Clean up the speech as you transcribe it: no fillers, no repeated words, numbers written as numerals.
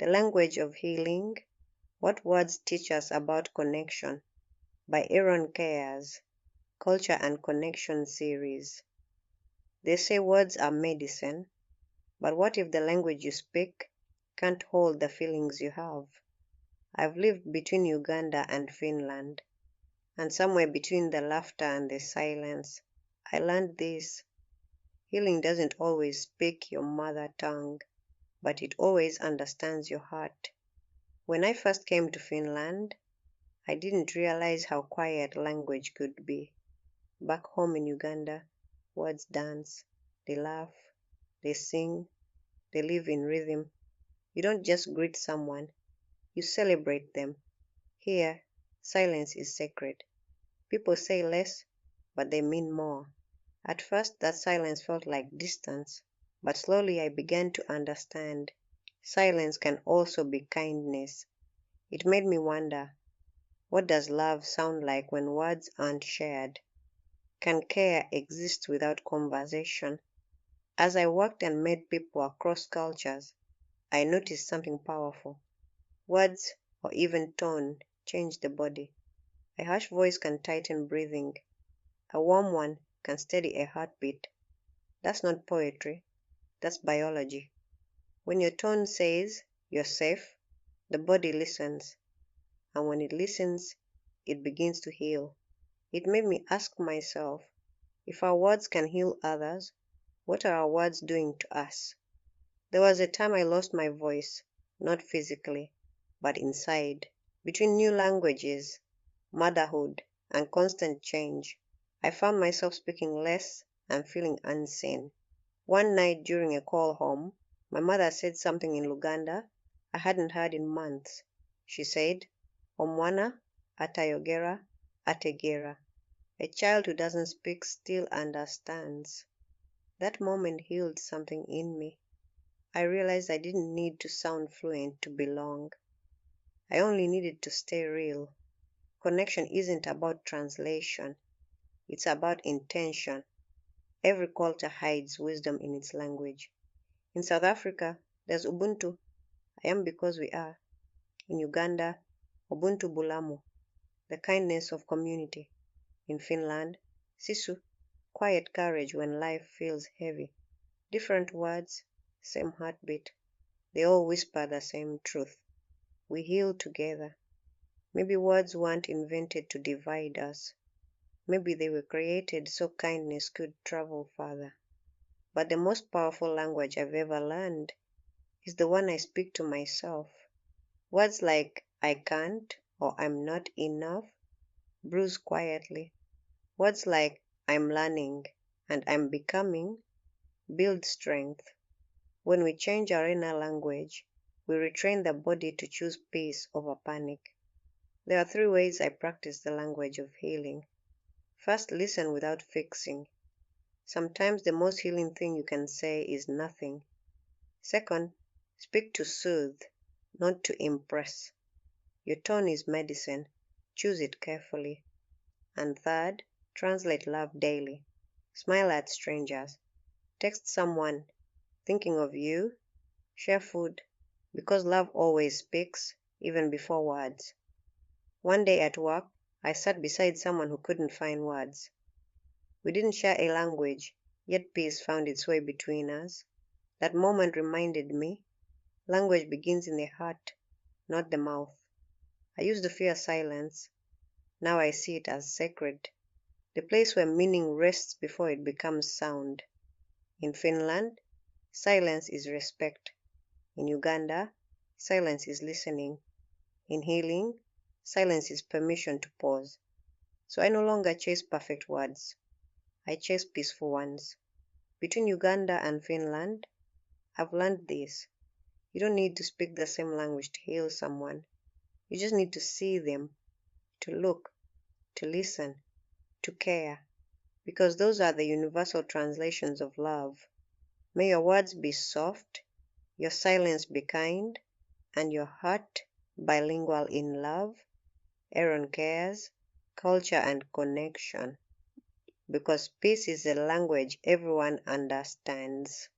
The Language of Healing, What Words Teach Us About Connection by Eron Culture and Connection series. They say words are medicine, but what if the language you speak can't hold the feelings you have? I've lived between Uganda and Finland, and somewhere between the laughter and the silence, I learned this. Healing doesn't always speak your mother tongue, but it always understands your heart. When I first came to Finland, I didn't realize how quiet language could be. Back home in Uganda, words dance, they laugh, they sing, they live in rhythm. You don't just greet someone, you celebrate them. Here, silence is sacred. People say less, but they mean more. At first, that silence felt like distance, but slowly I began to understand. Silence can also be kindness. It made me wonder, what does love sound like when words aren't shared? Can care exist without conversation? As I worked and met people across cultures, I noticed something powerful. Words, or even tone, change the body. A harsh voice can tighten breathing. A warm one can steady a heartbeat. That's not poetry, that's biology. When your tone says you're safe, the body listens. And when it listens, it begins to heal. It made me ask myself, if our words can heal others, what are our words doing to us? There was a time I lost my voice, not physically, but inside. Between new languages, motherhood, and constant change, I found myself speaking less and feeling unseen. One night during a call home, my mother said something in Luganda I hadn't heard in months. She said, Omwana, atayogera, ategera. A child who doesn't speak still understands. That moment healed something in me. I realized I didn't need to sound fluent to belong. I only needed to stay real. Connection isn't about translation. It's about intention. Every culture hides wisdom in its language. In South Africa, there's Ubuntu. I am because we are. In Uganda, Ubuntu Bulamu, the kindness of community. In Finland, Sisu, quiet courage when life feels heavy. Different words, same heartbeat. They all whisper the same truth. We heal together. Maybe words weren't invented to divide us. Maybe they were created so kindness could travel further. But the most powerful language I've ever learned is the one I speak to myself. Words like I can't or I'm not enough bruise quietly. Words like I'm learning and I'm becoming build strength. When we change our inner language, we retrain the body to choose peace over panic. There are 3 ways I practice the language of healing. First, listen without fixing. Sometimes the most healing thing you can say is nothing. Second, speak to soothe, not to impress. Your tone is medicine. Choose it carefully. And third, translate love daily. Smile at strangers. Text someone, thinking of you. Share food, because love always speaks, even before words. One day at work, I sat beside someone who couldn't find words. We didn't share a language, yet peace found its way between us. That moment reminded me, language begins in the heart, not the mouth. I used to fear silence. Now I see it as sacred, the place where meaning rests before it becomes sound. In Finland, silence is respect. In Uganda, silence is listening. In healing, silence is permission to pause. So I no longer chase perfect words. I chase peaceful ones. Between Uganda and Finland, I've learned this. You don't need to speak the same language to heal someone. You just need to see them, to look, to listen, to care, because those are the universal translations of love. May your words be soft, your silence be kind, and your heart bilingual in love. Eron culture and connection. Because peace is a language everyone understands.